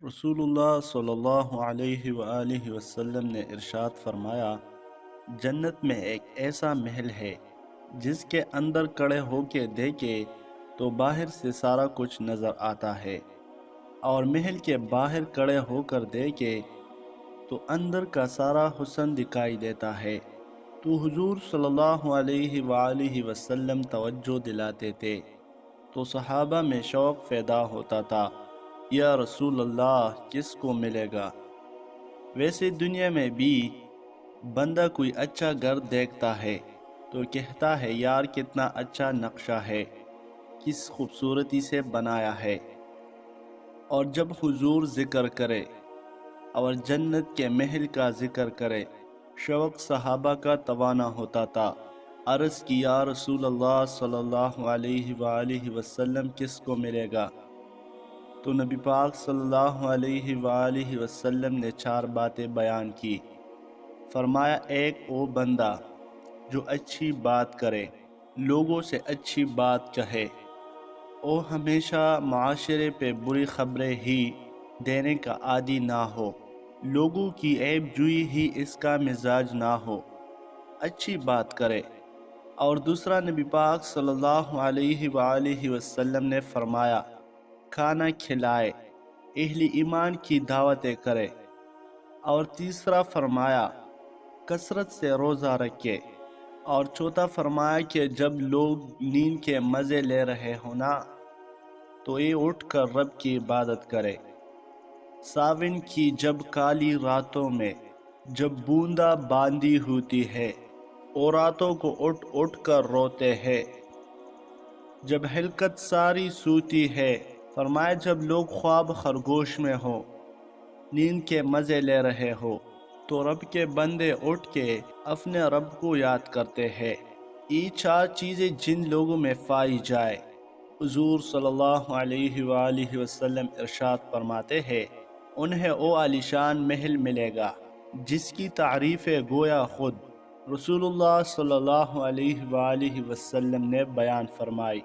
رسول اللہ صلی اللہ علیہ وآلہ وسلم نے ارشاد فرمایا، جنت میں ایک ایسا محل ہے جس کے اندر کڑے ہو کے دیکھے تو باہر سے سارا کچھ نظر آتا ہے، اور محل کے باہر کڑے ہو کر دیکھے تو اندر کا سارا حسن دکھائی دیتا ہے۔ تو حضور صلی اللہ علیہ وآلہ وسلم توجہ دلاتے تھے تو صحابہ میں شوق پیدا ہوتا تھا، یا رسول اللہ کس کو ملے گا؟ ویسے دنیا میں بھی بندہ کوئی اچھا گھر دیکھتا ہے تو کہتا ہے یار کتنا اچھا نقشہ ہے، کس خوبصورتی سے بنایا ہے۔ اور جب حضور ذکر کرے اور جنت کے محل کا ذکر کرے، شوق صحابہ کا توانا ہوتا تھا۔ عرض کی یا رسول اللہ صلی اللہ علیہ وآلہ وسلم کس کو ملے گا؟ تو نبی پاک صلی اللہ علیہ وآلہ وسلم نے 4 باتیں بیان کی۔ فرمایا، ایک وہ بندہ جو اچھی بات کرے، لوگوں سے اچھی بات کہے، وہ ہمیشہ معاشرے پہ بری خبریں ہی دینے کا عادی نہ ہو، لوگوں کی عیب جوئی ہی اس کا مزاج نہ ہو، اچھی بات کرے۔ اور دوسرا، نبی پاک صلی اللہ علیہ وآلہ وسلم نے فرمایا، کھانا کھلائے، اہل ایمان کی دعوتیں کرے۔ اور تیسرا فرمایا، کثرت سے روزہ رکھے۔ اور چوتھا فرمایا کہ جب لوگ نیند کے مزے لے رہے ہونا تو یہ اٹھ کر رب کی عبادت کرے۔ ساون کی جب کالی راتوں میں جب بوندا باندی ہوتی ہے، اور راتوں کو اٹھ اٹھ کر روتے ہیں، جب ہلکت ساری سوتی ہے، فرمایا جب لوگ خواب خرگوش میں ہو، نیند کے مزے لے رہے ہو، تو رب کے بندے اٹھ کے اپنے رب کو یاد کرتے ہیں۔ یہ 4 چیزیں جن لوگوں میں پائی جائے، حضور صلی اللہ علیہ وآلہ وسلم ارشاد فرماتے ہیں، انہیں وہ عالیشان محل ملے گا جس کی تعریف گویا خود رسول اللہ صلی اللہ علیہ وآلہ وسلم نے بیان فرمائی۔